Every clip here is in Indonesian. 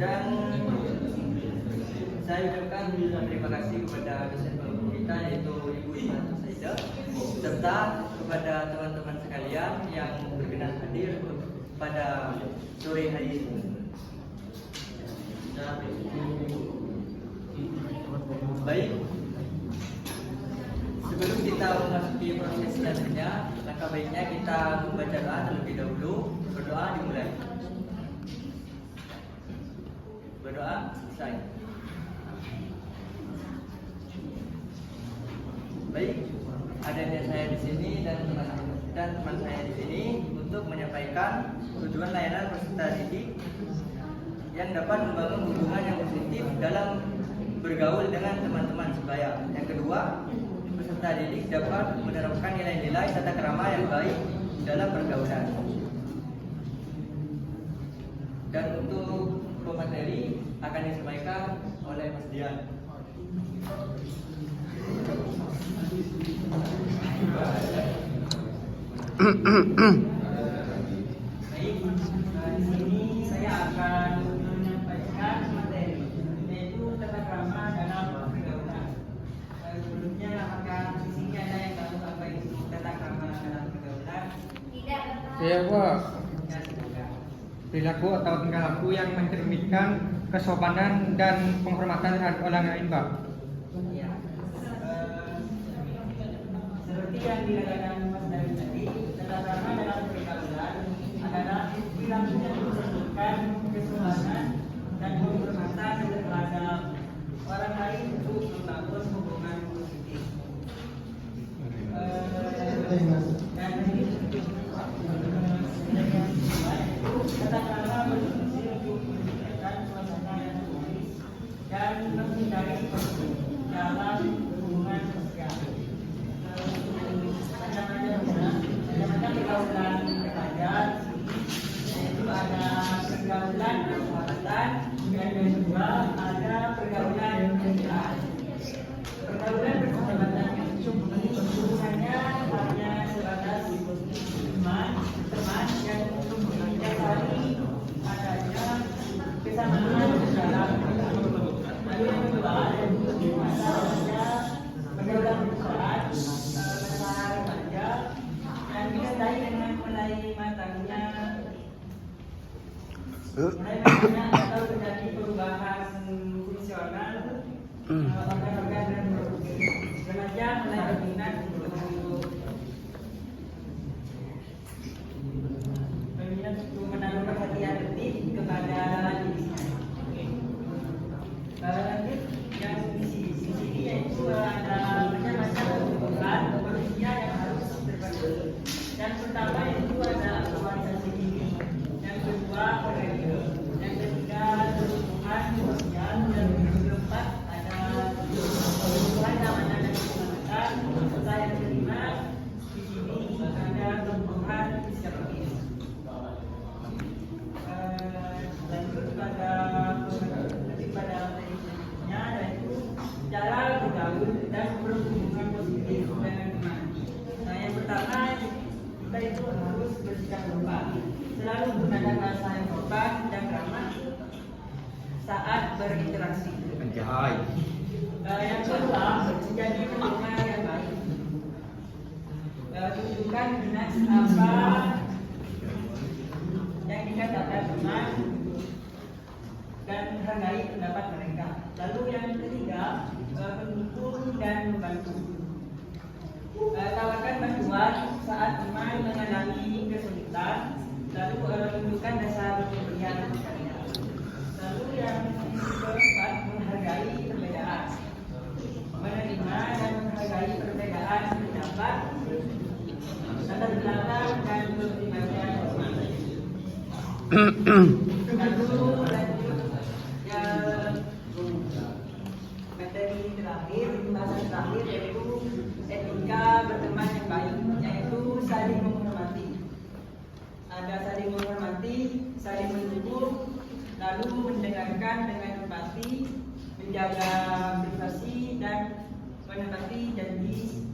Dan saya ucapkan terima kasih kepada dosen pembimbing kita yaitu Ibu Iman Saida, serta kepada teman-teman sekalian yang berkenan hadir pada sore hari ini. Baik, sebelum kita memasuki proses selanjutnya, langkah baiknya kita membaca doa terlebih dahulu. Berdoa dimulai. Berdoa selesai. Baik, adanya saya di sini dan teman saya di sini untuk menyampaikan tujuan layanan peserta didik yang dapat membangun hubungan yang positif dalam bergaul dengan teman-teman sebaya. Yang kedua, peserta didik dapat menerapkan nilai-nilai tata krama yang baik dalam pergaulan. Dan untuk pemateri akan disampaikan oleh Mas Dian. Baik, di sini saya akan menyampaikan materi yaitu tata krama dalam pergaulan. Sebelumnya apakah di sini ada yang tahu apa itu tata krama dalam pergaulan? Tidak. Saya Pak. Ya, semoga. Perilaku atau tingkah laku yang mencerminkan kesopanan dan penghormatan terhadap orang lain, Pak. Ya. Seperti yang dikatakan Mas David tadi, tata krama dalam pergaulan adalah perilaku yang mencerminkan kesopanan dan penghormatan terhadap orang lain untuk membangun hubungan positif. Dan ini tata krama berfungsi untuk menciptakan suasana yang harmonis dan menghindari konflik dalam hubungan sosial. Macam-macam pergaulan pelajar yaitu ada pergaulan persahabatan dan kedua ada pergaulan kerjaan. Pergaulan persahabatan ini hubungannya hanya sebatas teman yang saling adanya kesamaan dalam lalu yang kedua ada pergaulan perusahaan masa remaja yang disertai dengan mulai matangnya atau terjadi perubahan fungsional organ-organ dan remaja mulai berminat untuk menaruh perhatian lebih kepada dirinya. Lanjut yang di sini yaitu ada macam-macam kebutuhan manusia yang harus terpenuhi. Yang pertama itu ada aktualisasi diri, yang kedua periode, yang ketiga kebutuhan sosial, dan yang keempat ada kebutuhan keamanan dan keselamatan, serta yang kelima di sini ada kebutuhan psikologis. Lanjut pada selanjutnya yaitu cara bergaul dan berhubungan positif dengan teman. Nah, yang pertama kita itu harus bersikap sopan, selalu gunakan bahasa yang sopan dan ramah saat berinteraksi. Yang kedua, menjadi pendengar yang baik. Tunjukkan dengan apa yang dikatakan teman dan hargai pendapat mereka. Lalu yang ketiga, mendukung dan membantu. Tawarkan bantuan saat teman mengalami kesulitan. Lalu tunjukkan dasar pemberian syariah. Lalu yang keempat, menghargai perbedaan. Menerima dan menghargai perbedaan pendapat, latar belakang dan kepribadian masing-masing. Lalu lanjut yang materi terakhir, pembahasan terakhir yaitu etika berteman yang baik, yaitu saling menghormati. Ada saling menghormati, saling mendukung, lalu mendengarkan dengan empati, menjaga privasi dan menepati janji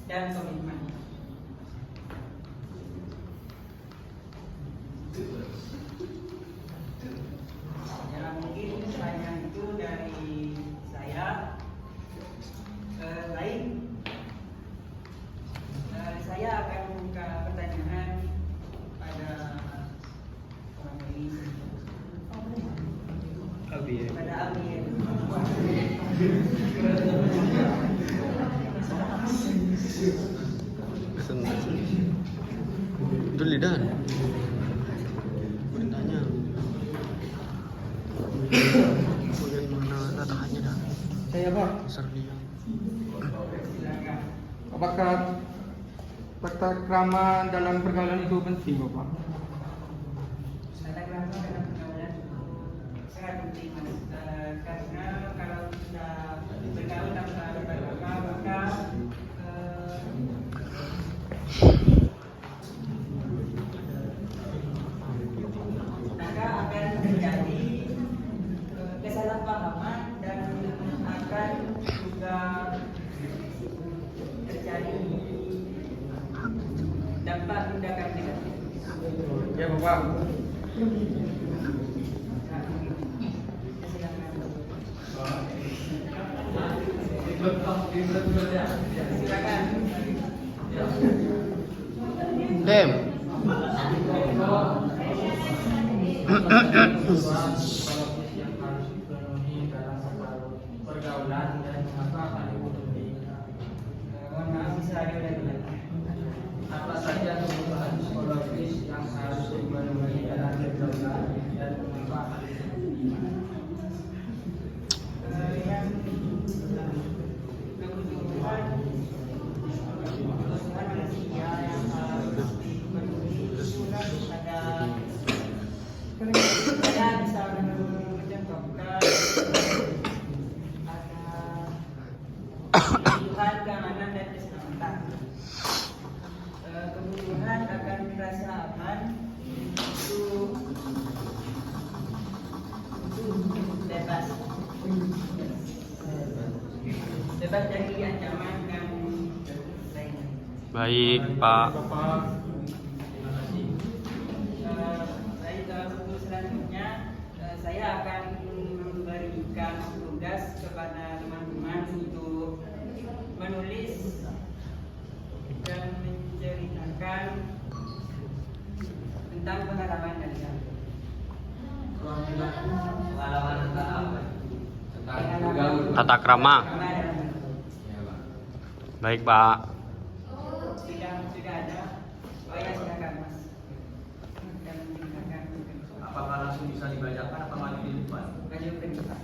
dan komitmen. itu dari saya. Baik, saya akan membuka pertanyaan pada orang ini. Pada Abi. Itu lidah. Bertanya. Bagian mana letaknya dah? Saya Pak, Besar dia. apakah tata krama dalam pergaulan itu penting Bapak? Tata krama dalam pergaulan sangat penting, Mas. Karena kalau kita bergaul tanpa tata krama, maka akan terjadi kesalahpahaman dan akan juga terjadi dampak tindakan negatif. Ya Bapak. Silakan. Dem. Yang harus dipenuhi dalam pergaulan dan apa akan dipenuhi. Mohon maaf bisa diulangi lagi. Apa saja kebutuhan psikologis yang harus dipenuhi dalam pergaulan dan apa akan dipenuhi. Yang kebutuhan manusia yang harus dipenuhi itu kan ada. Saya bisa mencontohkan ada kebutuhan keamanan dan keselamatan. Kebutuhan akan rasa aman itu bebas dari ancaman dan lainnya. Baik, Pak. Bapak. Terima kasih. Baik, untuk selanjutnya saya akan memberikan tugas kepada teman-teman untuk menulis dan menceritakan tentang pengalaman kalian. Pengalaman tentang apa? Tata krama. Baik, Pak. Sudah ada. Oh ya, silakan Mas. Dan menceritakan. Apakah langsung bisa dibacakan atau maju di depan? Maju ke depan.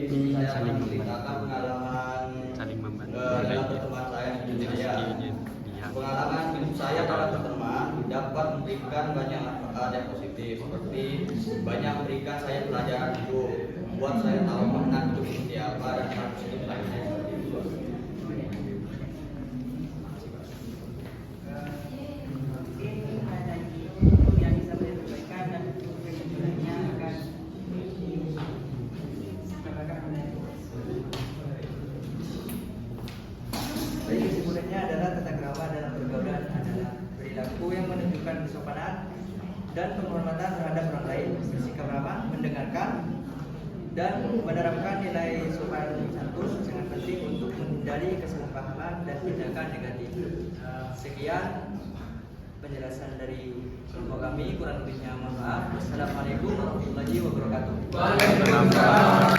Ini Saya saling akan menceritakan pengalaman Saling membantu. dalam pertemuan saya di hidup saya. Pengalaman hidup saya dalam berteman dapat memberikan banyak manfaat yang positif, seperti banyak memberikan saya pelajaran hidup, membuat saya tahu makna hidup seperti apa dan harus hidup lainnya seperti itu. Ini hanya itu yang bisa saya sampaikan, dan untuk kesimpulannya akan disampaikan oleh. Baik, kesimpulannya adalah tata krama dalam pergaulan adalah perilaku yang menunjukkan kesopanan dan penghormatan terhadap orang lain, bersikap ramah, mendengarkan, dan menerapkan nilai sopan santun sangat penting untuk menghindari kesalahpahaman dan tindakan negatif. Sekian penjelasan dari kelompok kami, kurang lebihnya mohon maaf. Wassalamualaikum warahmatullahi wabarakatuh. Waalaikumsalam.